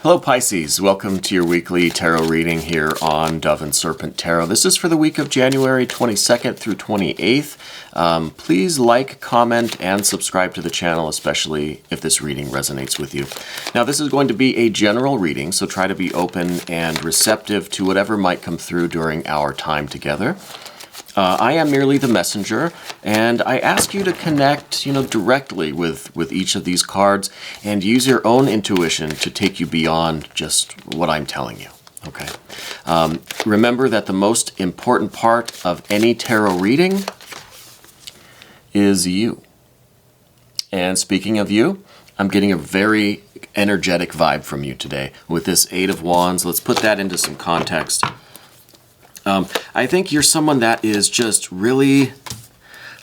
Hello Pisces, welcome to your weekly tarot reading here on Dove and Serpent Tarot. This is for the week of January 22nd through 28th. Please like, comment, and subscribe to the channel, especially if this reading resonates with you. Now this is going to be a general reading, so try to be open and receptive to whatever might come through during our time together. I am merely the messenger, and I ask you to connect, directly with each of these cards and use your own intuition to take you beyond just what I'm telling you, okay? Remember that the most important part of any tarot reading is you. And speaking of you, I'm getting a very energetic vibe from you today with this Eight of Wands. Let's put that into some context. I think you're someone that is just really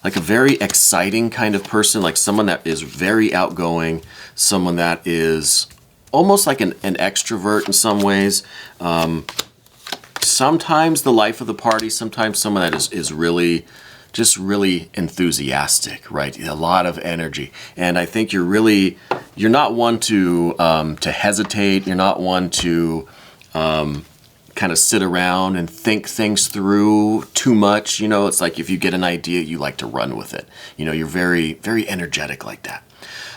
like a very exciting kind of person, like someone that is very outgoing, someone that is almost like an extrovert in some ways. Sometimes the life of the party, sometimes someone that is really, just really enthusiastic, right? A lot of energy. And I think you're not one to hesitate. You're not one to kind of sit around and think things through too much. It's like if you get an idea, you like to run with it. You're very, very energetic like that.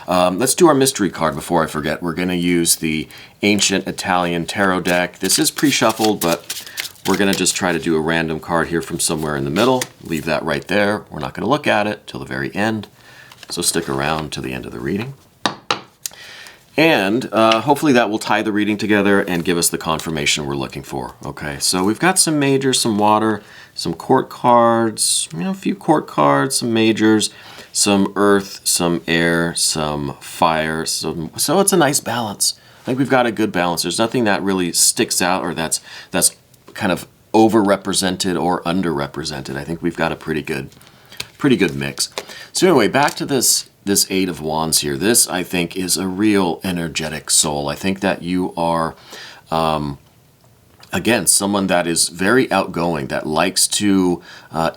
Let's do our mystery card before I forget. We're going to use the Ancient Italian Tarot deck. This is pre-shuffled, but we're going to just try to do a random card here from somewhere in the middle. Leave that right there. We're not going to look at it till the very end. So stick around to the end of the reading. And hopefully that will tie the reading together and give us the confirmation we're looking for. Okay, so we've got some majors, some water, some court cards, a few court cards, some majors, some earth, some air, some fire. So it's a nice balance. I think we've got a good balance. There's nothing that really sticks out or that's kind of overrepresented or underrepresented. I think we've got a pretty good mix. So anyway, back to this Eight of Wands here. This, I think, is a real energetic soul. I think that you are, again, someone that is very outgoing, that likes to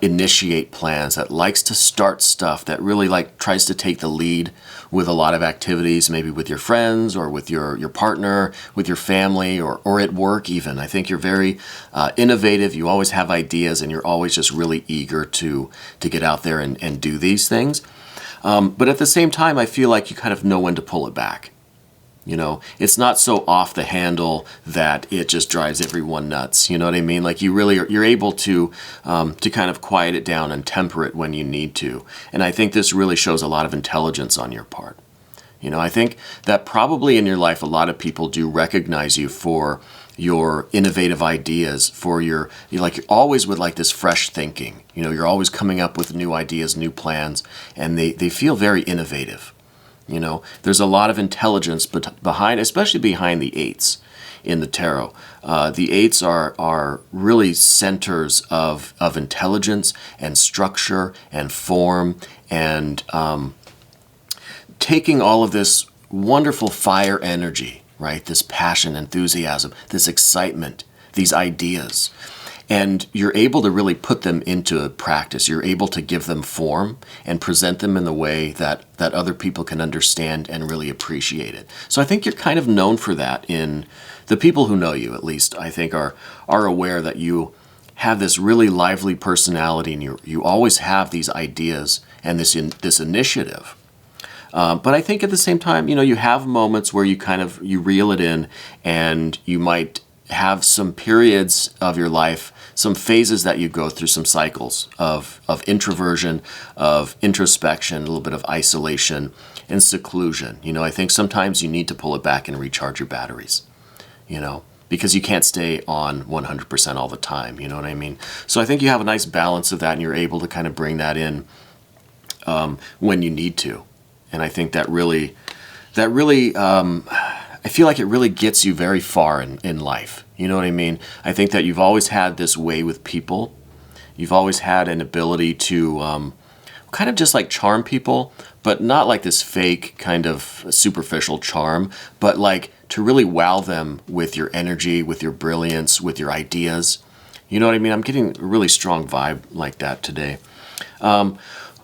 initiate plans, that likes to start stuff, that really tries to take the lead with a lot of activities, maybe with your friends or with your partner, with your family, or at work even. I think you're very innovative. You always have ideas, and you're always just really eager to get out there and do these things. But at the same time, I feel like you kind of know when to pull it back. It's not so off the handle that it just drives everyone nuts. You know what I mean? Like you're able to kind of quiet it down and temper it when you need to. And I think this really shows a lot of intelligence on your part. I think that probably in your life, a lot of people do recognize you for your innovative ideas, for you're always with this fresh thinking. You're always coming up with new ideas, new plans, and they feel very innovative. There's a lot of intelligence behind, especially behind the eights in the tarot. The eights are really centers of intelligence and structure and form and taking all of this wonderful fire energy, right? This passion, enthusiasm, this excitement, these ideas. And you're able to really put them into practice. You're able to give them form and present them in the way that other people can understand and really appreciate it. So I think you're kind of known for that. In the people who know you, at least, I think are aware that you have this really lively personality, and you always have these ideas and this initiative. But I think at the same time, you have moments where you reel it in, and you might have some periods of your life, some phases that you go through, some cycles of introversion, of introspection, a little bit of isolation and seclusion. I think sometimes you need to pull it back and recharge your batteries, because you can't stay on 100% all the time. You know what I mean? So I think you have a nice balance of that, and you're able to kind of bring that in when you need to. And I think that really, I feel like it really gets you very far in life. You know what I mean? I think that you've always had this way with people. You've always had an ability to kind of just charm people, but not like this fake kind of superficial charm, but to really wow them with your energy, with your brilliance, with your ideas. You know what I mean? I'm getting a really strong vibe like that today.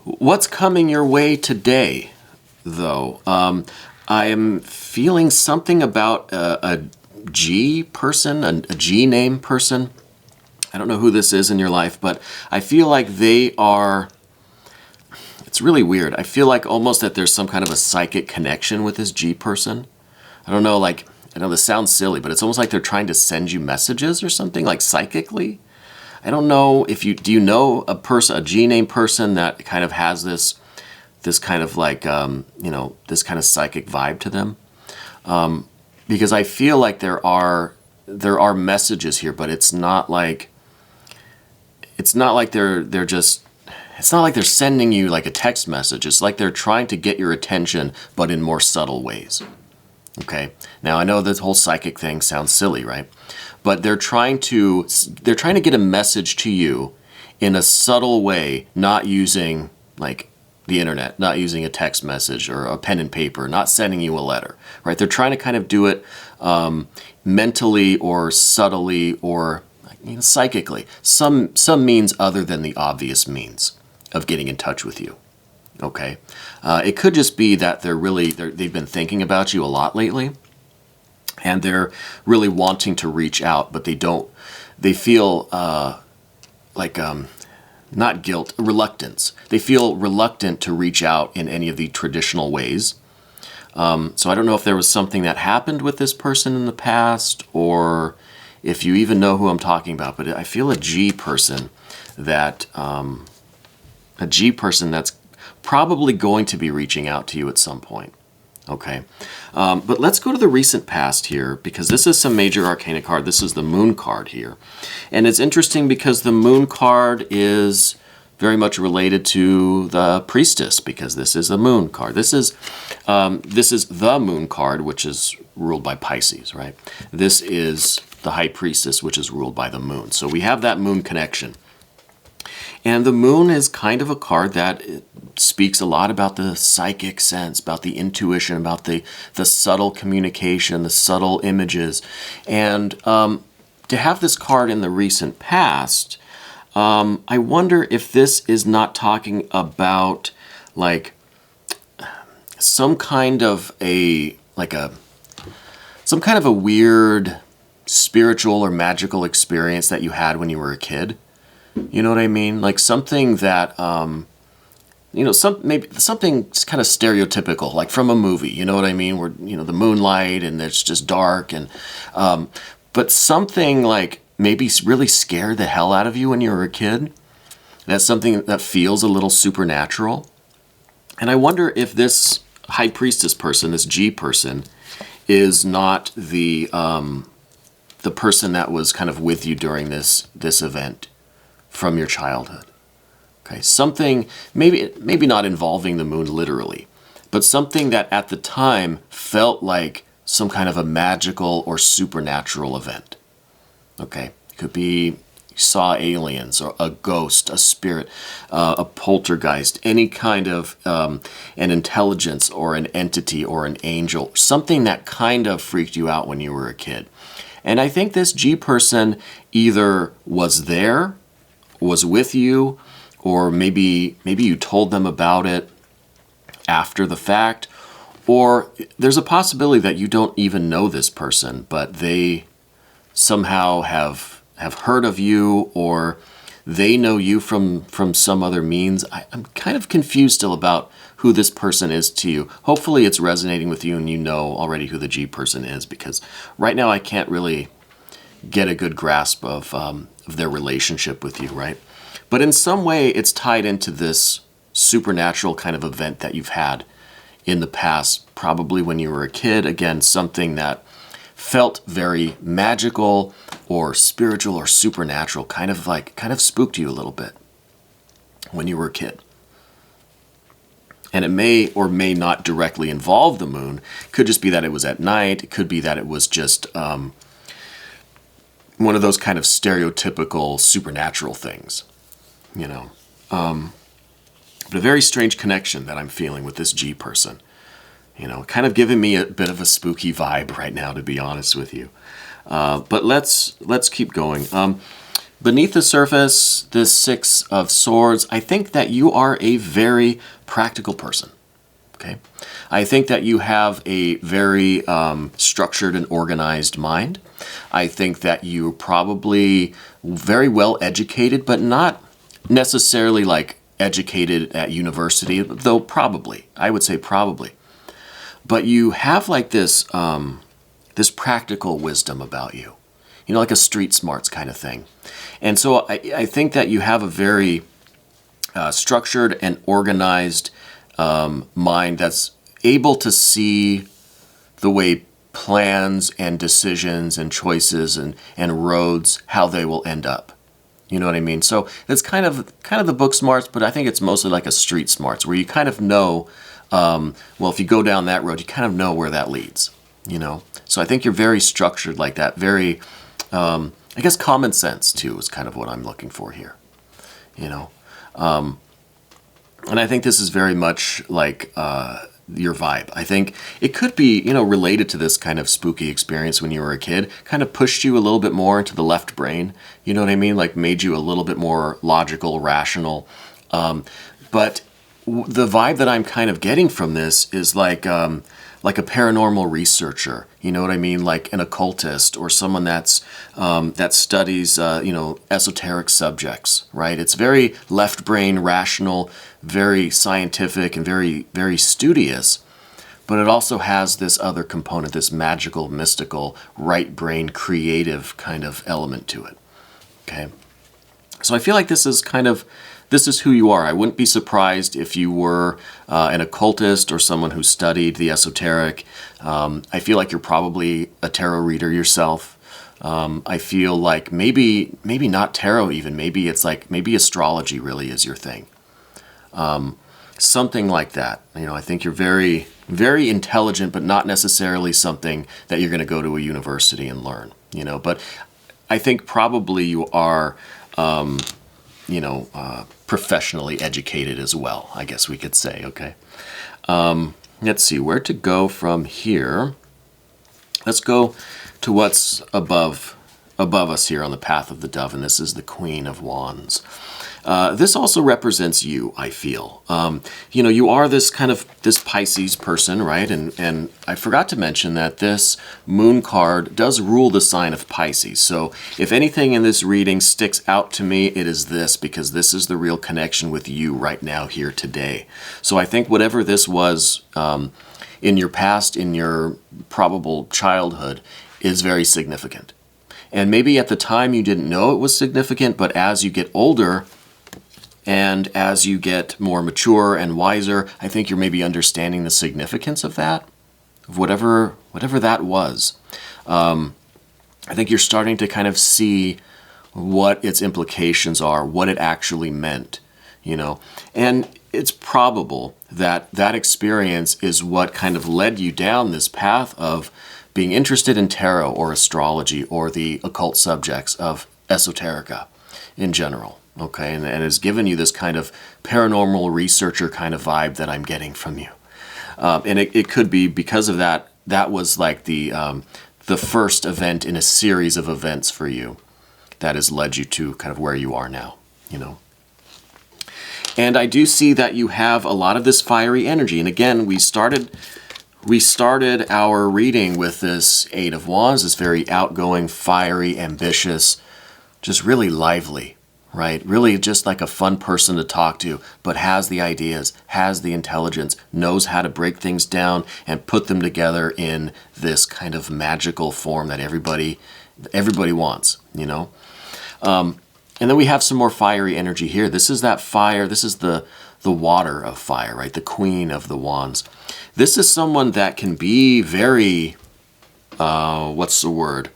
What's coming your way today, though? I am feeling something about a G person, a G name person. I don't know who this is in your life, but I feel like they are, it's really weird. I feel like almost that there's some kind of a psychic connection with this G person. I don't know, like, I know this sounds silly, but it's almost like they're trying to send you messages or something, like psychically. I don't know if you, do you know a person, a G name person that kind of has this kind of like, you know, this kind of psychic vibe to them? Because I feel like there are messages here, but it's not like they're just, it's not like they're sending you like a text message. It's like they're trying to get your attention, but in more subtle ways. Okay. Now I know this whole psychic thing sounds silly, right? But they're trying to get a message to you in a subtle way, not using like the internet, not using a text message or a pen and paper, not sending you a letter, right? They're trying to kind of do it mentally or subtly or, you know, psychically, some means other than the obvious means of getting in touch with you. Okay, it could just be that they've been thinking about you a lot lately, and they're really wanting to reach out, but they feel like not guilt, reluctance. They feel reluctant to reach out in any of the traditional ways. So I don't know if there was something that happened with this person in the past, or if you even know who I'm talking about, but I feel a G person that's probably going to be reaching out to you at some point. Okay, but let's go to the recent past here, because this is some major arcana card. This is the Moon card here. And it's interesting because the Moon card is very much related to the Priestess, because this is the Moon card. This is the Moon card, which is ruled by Pisces, right? This is the High Priestess, which is ruled by the Moon. So we have that Moon connection. And the Moon is kind of a card that speaks a lot about the psychic sense, about the intuition, about the subtle communication, the subtle images. And to have this card in the recent past, I wonder if this is not talking about like some kind of a weird spiritual or magical experience that you had when you were a kid. You know what I mean? Like something that, you know, maybe something kind of stereotypical, like from a movie. You know what I mean? Where, you know, the moonlight and it's just dark, and but something like maybe really scared the hell out of you when you were a kid. That's something that feels a little supernatural. And I wonder if this High Priestess person, this G person, is not the person that was kind of with you during this event from your childhood. Okay, something maybe not involving the Moon literally, but something that at the time felt like some kind of a magical or supernatural event. Okay, it could be you saw aliens or a ghost, a spirit, a poltergeist, any kind of an intelligence or an entity or an angel, something that kind of freaked you out when you were a kid. And I think this G person either was there, was with you, or maybe you told them about it after the fact, or there's a possibility that you don't even know this person, but they somehow have heard of you, or they know you from some other means. I'm kind of confused still about who this person is to you. Hopefully it's resonating with you and you know already who the G person is, because right now I can't really get a good grasp of their relationship with you, right? But in some way it's tied into this supernatural kind of event that you've had in the past, probably when you were a kid. Again, something that felt very magical or spiritual or supernatural, kind of spooked you a little bit when you were a kid. And it may or may not directly involve the Moon. It could just be that it was at night. It could be that it was just one of those kind of stereotypical supernatural things, you know. But a very strange connection that I'm feeling with this G person. You know, kind of giving me a bit of a spooky vibe right now, to be honest with you. But let's keep going. Beneath the surface, this Six of Swords, I think that you are a very practical person. Okay. I think that you have a very structured and organized mind. I think that you're probably very well educated, but not necessarily like educated at university, though probably. I would say probably. But you have like this this practical wisdom about you. You know, like a street smarts kind of thing. And so I think that you have a very structured and organized mind that's able to see the way plans and decisions and choices and roads, how they will end up. You know what I mean? So it's kind of the book smarts, but I think it's mostly like a street smarts, where you kind of know, well, if you go down that road, you kind of know where that leads, you know? So I think you're very structured like that, very, I guess common sense too is kind of what I'm looking for here, you know? And I think this is very much like your vibe. I think it could be, you know, related to this kind of spooky experience when you were a kid, kind of pushed you a little bit more into the left brain. You know what I mean? Like made you a little bit more logical, rational. But the vibe that I'm kind of getting from this is like a paranormal researcher. You know what I mean? Like an occultist or someone that's that studies you know, esoteric subjects, right? It's very left brain, rational, very scientific, and very, very studious. But it also has this other component, this magical, mystical, right brain, creative kind of element to it. Okay, so I feel like this is who you are. I wouldn't be surprised if you were an occultist or someone who studied the esoteric. I feel like you're probably a tarot reader yourself. I feel like maybe not tarot even. Maybe it's like, maybe astrology really is your thing. Something like that. You know, I think you're very, very intelligent, but not necessarily something that you're going to go to a university and learn, you know. But I think probably you are, you know, professionally educated as well, I guess we could say, okay? Let's see, where to go from here. Let's go to what's above us here on the path of the dove, and this is the Queen of Wands. This also represents you, I feel. You know, you are this Pisces person, right? And I forgot to mention that this moon card does rule the sign of Pisces. So if anything in this reading sticks out to me, it is this, because this is the real connection with you right now here today. So I think whatever this was in your past, in your probable childhood, is very significant. And maybe at the time you didn't know it was significant, but as you get older, and as you get more mature and wiser, I think you're maybe understanding the significance of that, of whatever that was. I think you're starting to kind of see what its implications are, what it actually meant, you know. And it's probable that that experience is what kind of led you down this path of being interested in tarot or astrology or the occult subjects of esoterica in general. Okay, and has given you this kind of paranormal researcher kind of vibe that I'm getting from you. And it could be because of that, that was like the first event in a series of events for you that has led you to kind of where you are now, you know. And I do see that you have a lot of this fiery energy. And again, we started our reading with this Eight of Wands, this very outgoing, fiery, ambitious, just really lively. Right? Really just like a fun person to talk to, but has the ideas, has the intelligence, knows how to break things down and put them together in this kind of magical form that everybody wants, you know? And then we have some more fiery energy here. This is that fire. This is the water of fire, right? The Queen of the Wands. This is someone that can be very, what's the word?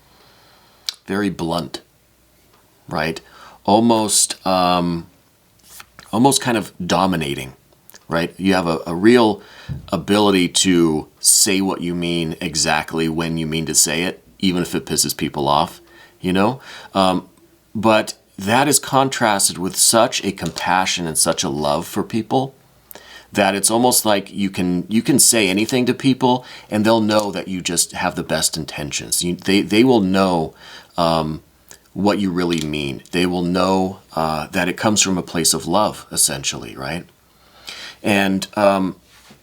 Very blunt, right? Almost kind of dominating, right? You have a real ability to say what you mean exactly when you mean to say it, even if it pisses people off, you know? But that is contrasted with such a compassion and such a love for people that it's almost like you can say anything to people and they'll know that you just have the best intentions. They will know what you really mean. They will know that it comes from a place of love, essentially, right? And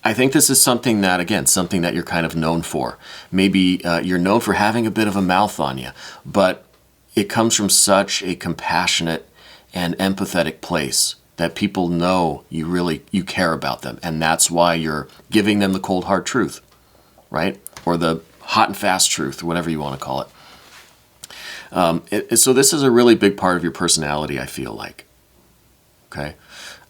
I think this is something that, again, something that you're kind of known for. Maybe you're known for having a bit of a mouth on you, but it comes from such a compassionate and empathetic place that people know you care about them, and that's why you're giving them the cold hard truth, right? Or the hot and fast truth, or whatever you want to call it. So this is a really big part of your personality, I feel like. Okay?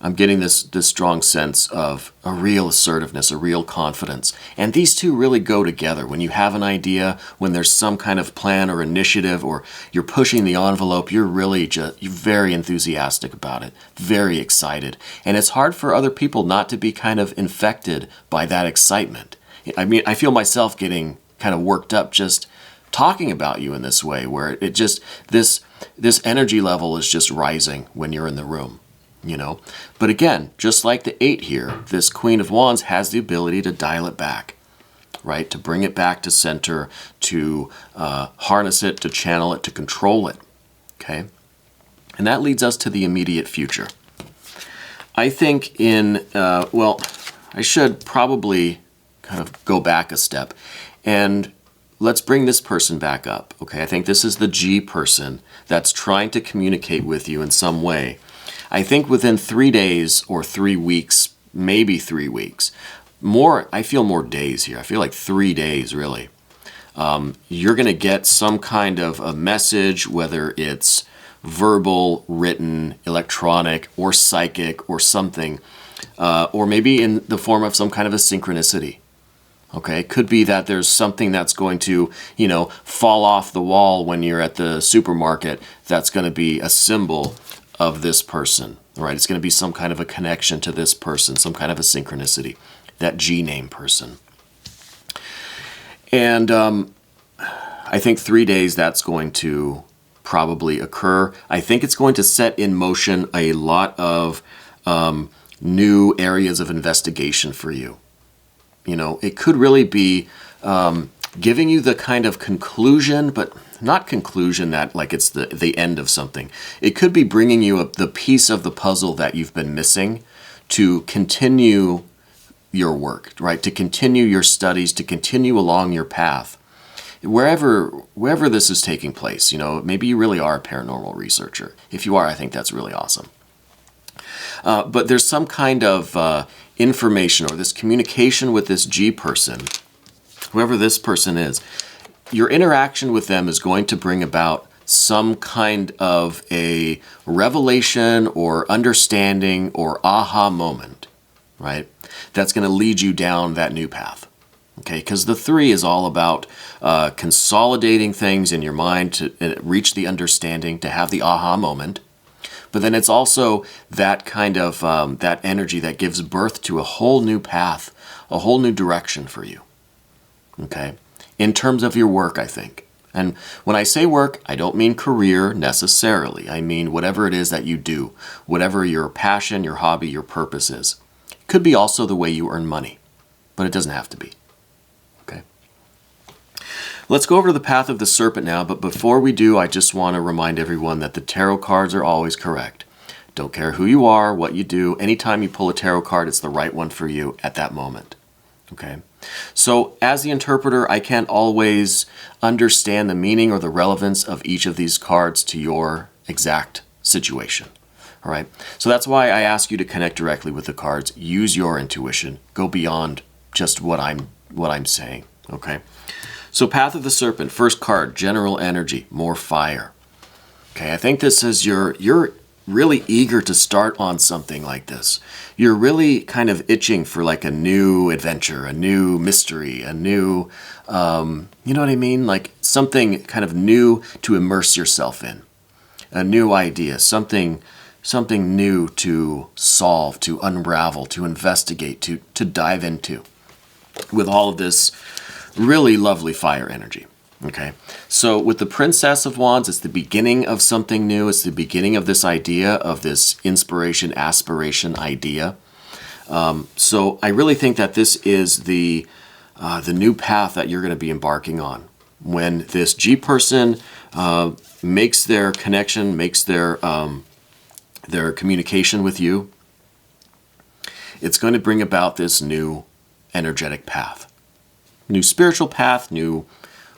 I'm getting this strong sense of a real assertiveness, a real confidence. And these two really go together. When you have an idea, when there's some kind of plan or initiative, or you're pushing the envelope, you're very enthusiastic about it, very excited. And it's hard for other people not to be kind of infected by that excitement. I mean, I feel myself getting kind of worked up just talking about you in this way, where it just, this energy level is just rising when you're in the room. But again, just like the 8 here, this Queen of Wands has the ability to dial it back, right? To bring it back to center, to harness it, to channel it, to control it, okay? And that leads us to the immediate future. I think I should probably kind of go back a step, and let's bring this person back up, okay? I think this is the G person that's trying to communicate with you in some way. I think within 3 days or 3 weeks, maybe 3 weeks, I feel more days here. I feel like 3 days, really. You're going to get some kind of a message, whether it's verbal, written, electronic, or psychic, or something, or maybe in the form of some kind of a synchronicity. Okay, it could be that there's something that's going to, fall off the wall when you're at the supermarket that's going to be a symbol of this person, right? It's going to be some kind of a connection to this person, some kind of a synchronicity, that G name person. And I think 3 days that's going to probably occur. I think it's going to set in motion a lot of new areas of investigation for you. It could really be giving you the kind of conclusion, but not conclusion that like it's the end of something. It could be bringing you the piece of the puzzle that you've been missing to continue your work, right? To continue your studies, to continue along your path. Wherever this is taking place, maybe you really are a paranormal researcher. If you are, I think that's really awesome. But there's some kind of information or this communication with this G person, whoever this person is. Your interaction with them is going to bring about some kind of a revelation or understanding or aha moment, right? That's going to lead you down that new path, okay? Because the 3 is all about consolidating things in your mind to reach the understanding, to have the aha moment. But then it's also that kind of, that energy that gives birth to a whole new path, a whole new direction for you, okay? In terms of your work, I think. And when I say work, I don't mean career necessarily. I mean whatever it is that you do, whatever your passion, your hobby, your purpose is. It could be also the way you earn money, but it doesn't have to be. Okay. Let's go over to the path of the serpent now, but before we do, I just want to remind everyone that the tarot cards are always correct. Don't care who you are, what you do, anytime you pull a tarot card, it's the right one for you at that moment. Okay? So as the interpreter, I can't always understand the meaning or the relevance of each of these cards to your exact situation. All right? So that's why I ask you to connect directly with the cards. Use your intuition. Go beyond just what I'm saying. Okay? So Path of the Serpent, first card, general energy, more fire. Okay, I think this is you're really eager to start on something like this. You're really kind of itching for like a new adventure, a new mystery, a new, you know what I mean? Like something kind of new to immerse yourself in. A new idea, something new to solve, to unravel, to investigate, to dive into with all of this really lovely fire energy. Okay, so with the Princess of Wands, it's the beginning of something new. It's the beginning of this idea, of this inspiration, aspiration idea. So I really think that this is the new path that you're going to be embarking on. When this G person makes their connection, makes their communication with you, it's going to bring about this new energetic path. New spiritual path, new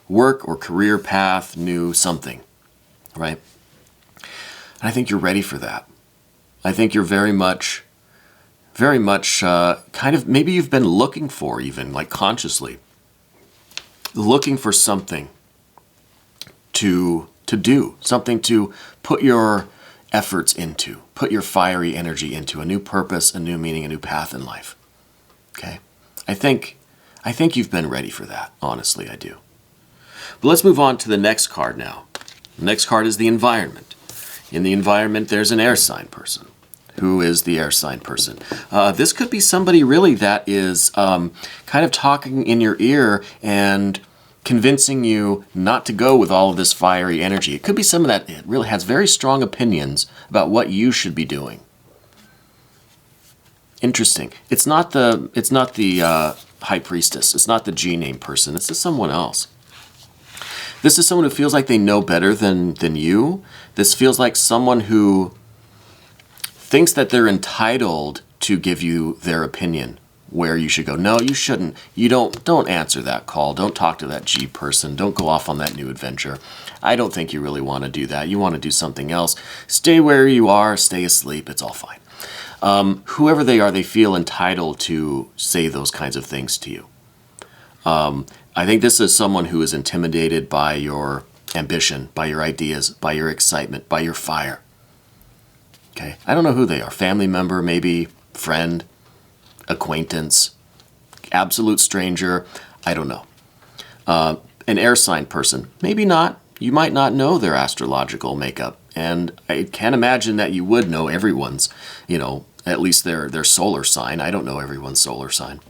work or career path, new something, right? And I think you're ready for that. I think you're very much kind of, maybe you've been looking for, even like consciously, looking for something to do, something to put your efforts into, put your fiery energy into, a new purpose, a new meaning, a new path in life. Okay? I think you've been ready for that. Honestly, I do. But let's move on to the next card now. The next card is the environment. In the environment, there's an air sign person. Who is the air sign person? This could be somebody really that is kind of talking in your ear and convincing you not to go with all of this fiery energy. It could be someone that really has very strong opinions about what you should be doing. Interesting. It's not the high priestess. It's not the G name person. This is someone else. This is someone who feels like they know better than you. This feels like someone who thinks that they're entitled to give you their opinion where you should go. No, you shouldn't. You don't answer that call. Don't talk to that G person. Don't go off on that new adventure. I don't think you really want to do that. You want to do something else. Stay where you are. Stay asleep. It's all fine. Whoever they are, they feel entitled to say those kinds of things to you. I think this is someone who is intimidated by your ambition, by your ideas, by your excitement, by your fire. Okay, I don't know who they are. Family member, maybe friend, acquaintance, absolute stranger. I don't know. An air sign person, maybe not. You might not know their astrological makeup, and I can't imagine that you would know everyone's, at least their solar sign. I don't know everyone's solar sign.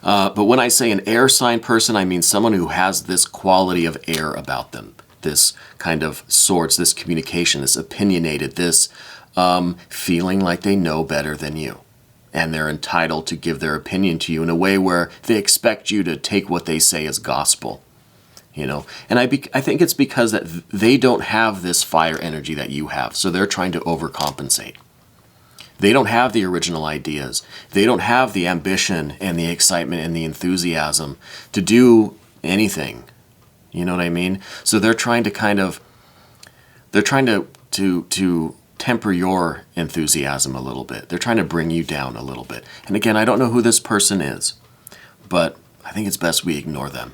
But when I say an air sign person, I mean someone who has this quality of air about them. This kind of swords, this communication, this opinionated, this feeling like they know better than you. And they're entitled to give their opinion to you in a way where they expect you to take what they say as gospel. And I think it's because that they don't have this fire energy that you have. So they're trying to overcompensate. They don't have the original ideas. They don't have the ambition and the excitement and the enthusiasm to do anything. You know what I mean? So they're trying to to temper your enthusiasm a little bit. They're trying to bring you down a little bit. And again, I don't know who this person is, but I think it's best we ignore them,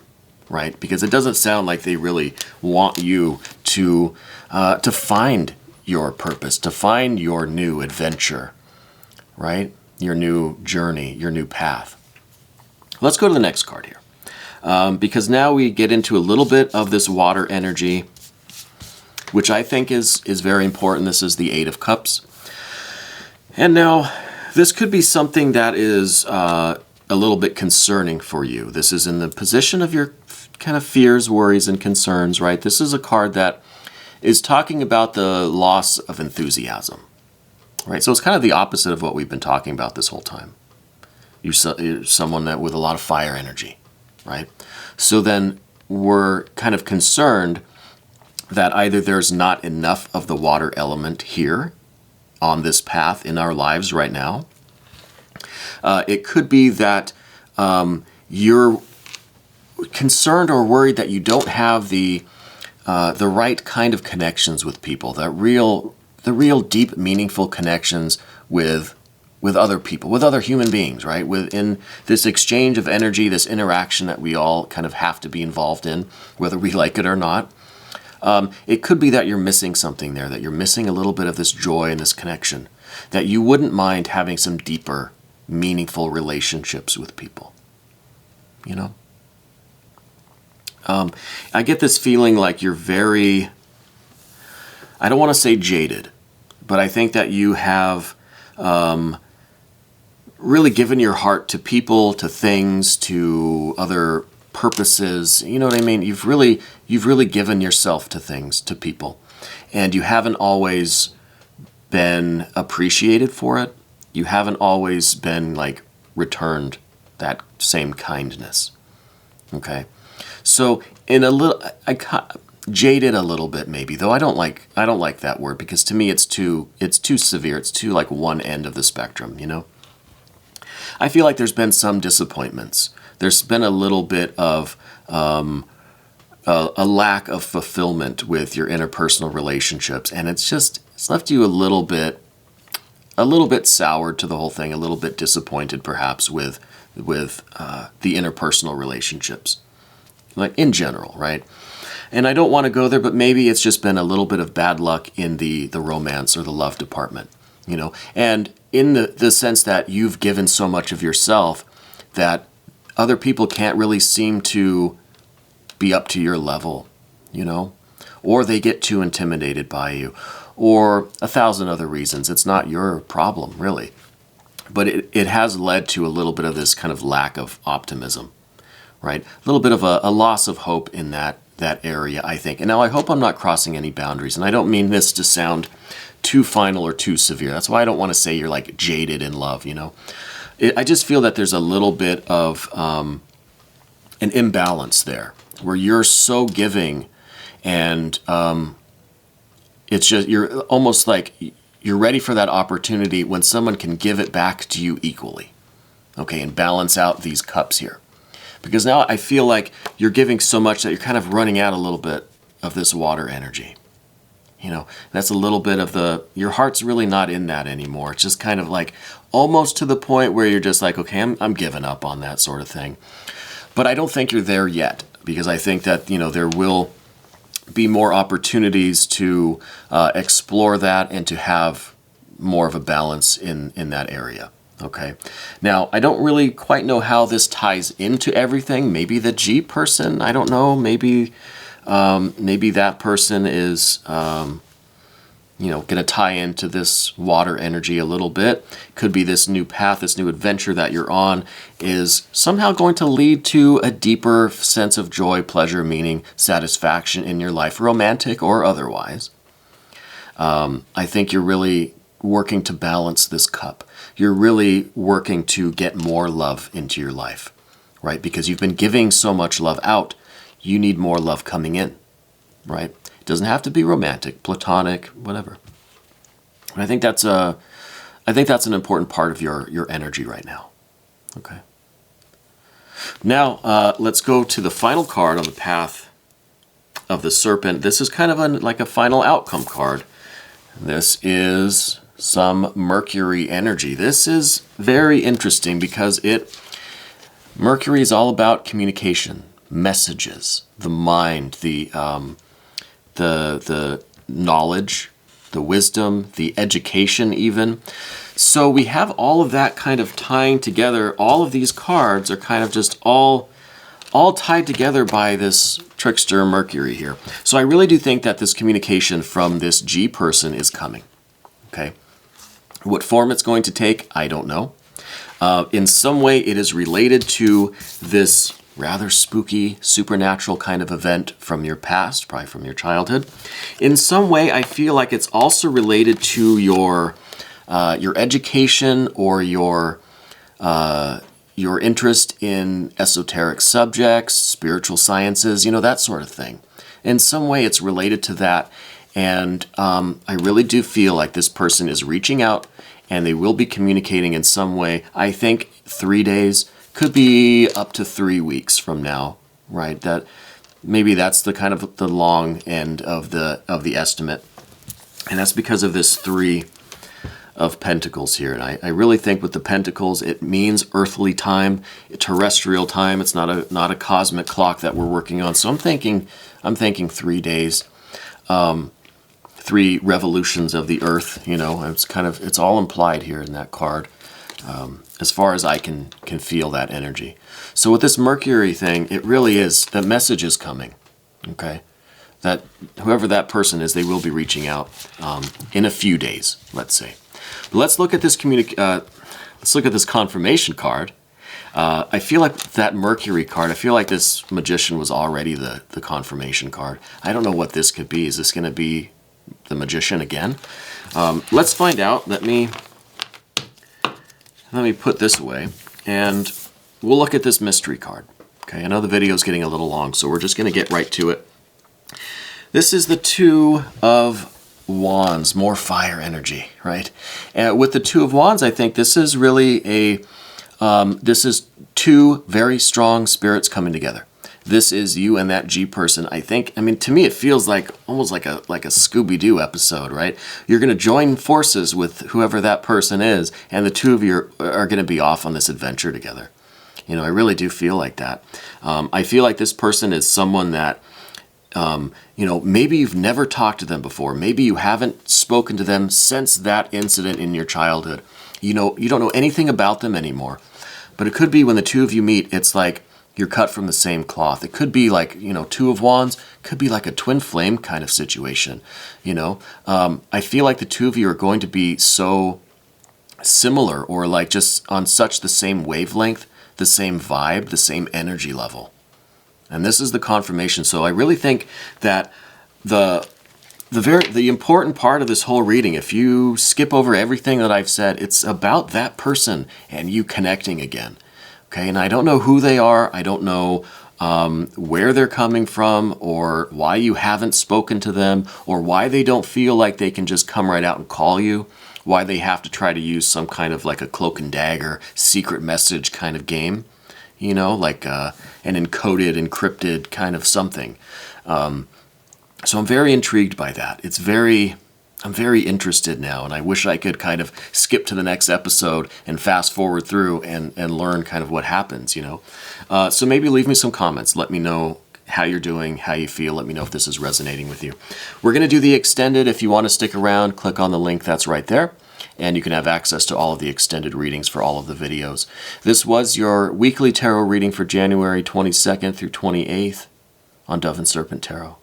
right? Because it doesn't sound like they really want you to find your purpose, to find your new adventure, right? Your new journey, your new path. Let's go to the next card here. Because now we get into a little bit of this water energy, which I think is very important. This is the Eight of Cups. And now, this could be something that is a little bit concerning for you. This is in the position of your kind of fears, worries, and concerns, right? This is a card that is talking about the loss of enthusiasm, right? So it's kind of the opposite of what we've been talking about this whole time. You're someone that with a lot of fire energy. Right? So then we're kind of concerned that either there's not enough of the water element here on this path in our lives right now. It could be that you're concerned or worried that you don't have the right kind of connections with people, the real deep, meaningful connections with other people, with other human beings, right? Within this exchange of energy, this interaction that we all kind of have to be involved in, whether we like it or not. It could be that you're missing something there, that you're missing a little bit of this joy and this connection, that you wouldn't mind having some deeper, meaningful relationships with people. I get this feeling like you're very, I don't want to say jaded, but I think that you have really given your heart to people, to things, to other purposes. You know what I mean? You've really given yourself to things, to people, and you haven't always been appreciated for it. You haven't always been returned that same kindness. Okay, so in a little, jaded a little bit maybe, though I don't like that word, because to me it's too severe. It's too one end of the spectrum. I feel like there's been some disappointments. There's been a little bit of a lack of fulfillment with your interpersonal relationships, and it's left you a little bit soured to the whole thing, a little bit disappointed perhaps with the interpersonal relationships, like in general, right? And I don't want to go there, but maybe it's just been a little bit of bad luck in the romance or the love department, you know, and in the sense that you've given so much of yourself that other people can't really seem to be up to your level, you know, or they get too intimidated by you, or 1,000 other reasons. It's not your problem, really. But it has led to a little bit of this kind of lack of optimism, right? A little bit of a loss of hope in that area, I think. And now I hope I'm not crossing any boundaries. And I don't mean this to sound too final or too severe. That's why I don't want to say you're like jaded in love, you know. I just feel that there's a little bit of an imbalance there where you're so giving and it's just, you're almost like you're ready for that opportunity when someone can give it back to you equally, okay, and balance out these cups here. Because now I feel like you're giving so much that you're kind of running out a little bit of this water energy. You know, that's a little bit of your heart's really not in that anymore. It's just kind of like almost to the point where you're just like, okay, I'm giving up on that sort of thing. But I don't think you're there yet, because I think that, you know, there will be more opportunities to explore that and to have more of a balance in that area. Okay. Now, I don't really quite know how this ties into everything. Maybe the G person, I don't know. Maybe that person is, you know, going to tie into this water energy a little bit. Could be this new path, this new adventure that you're on is somehow going to lead to a deeper sense of joy, pleasure, meaning, satisfaction in your life, romantic or otherwise. I think you're really working to balance this cup. You're really working to get more love into your life, right? Because you've been giving so much love out, you need more love coming in, right? It doesn't have to be romantic, platonic, whatever. And I think that's an important part of your energy right now. Okay. Now let's go to the final card on the path of the Serpent. This is kind of like a final outcome card. This is some Mercury energy. This is very interesting because Mercury is all about communication, messages, the mind, the knowledge, the wisdom, the education even. So we have all of that kind of tying together. All of these cards are kind of just all tied together by this trickster Mercury here. So I really do think that this communication from this G person is coming. Okay. What form it's going to take, I don't know. In some way, it is related to this rather spooky, supernatural kind of event from your past, probably from your childhood. In some way, I feel like it's also related to your education or your interest in esoteric subjects, spiritual sciences, you know, that sort of thing. In some way, it's related to that. And I really do feel like this person is reaching out and they will be communicating in some way. I think 3 days, could be up to 3 weeks from now, right? That maybe that's the kind of the long end of the estimate. And that's because of this 3 of Pentacles here. And I really think with the Pentacles, it means earthly time, terrestrial time. It's not a cosmic clock that we're working on. So I'm thinking 3 days. 3 revolutions of the earth, you know, it's all implied here in that card, as far as I can feel that energy. So with this Mercury thing, it really is, the message is coming, okay? That whoever that person is, they will be reaching out in a few days, let's say. But let's look at this confirmation card. I feel like that Mercury card, I feel like this Magician was already the confirmation card. I don't know what this could be. Is this going to be the Magician again? Let's find out. Let me put this away and we'll look at this mystery card. Okay, I know the video is getting a little long, so we're just going to get right to it. This is the 2 of Wands, more fire energy, right? With the 2 of Wands, I think this is really This is two very strong spirits coming together. This is you and that G person. I mean, to me, it feels like almost like a Scooby-Doo episode, right? You're going to join forces with whoever that person is, and the two of you are going to be off on this adventure together. You know, I really do feel like that. I feel like this person is someone that, you know, maybe you've never talked to them before. Maybe you haven't spoken to them since that incident in your childhood. You know, you don't know anything about them anymore. But it could be when the two of you meet, it's like you're cut from the same cloth. It could be like, you know, Two of Wands. Could be like a twin flame kind of situation, you know. I feel like the two of you are going to be so similar, or like just on such the same wavelength, the same vibe, the same energy level. And this is the confirmation. So I really think that the important part of this whole reading, if you skip over everything that I've said, it's about that person and you connecting again. Okay, and I don't know who they are. I don't know where they're coming from, or why you haven't spoken to them, or why they don't feel like they can just come right out and call you, why they have to try to use some kind of like a cloak and dagger secret message kind of game, you know, like an encoded, encrypted kind of something. So I'm very intrigued by that. I'm very interested now, and I wish I could kind of skip to the next episode and fast forward through and learn kind of what happens, you know. So maybe leave me some comments. Let me know how you're doing, how you feel. Let me know if this is resonating with you. We're going to do the extended. If you want to stick around, click on the link that's right there, and you can have access to all of the extended readings for all of the videos. This was your weekly tarot reading for January 22nd through 28th on Dove and Serpent Tarot.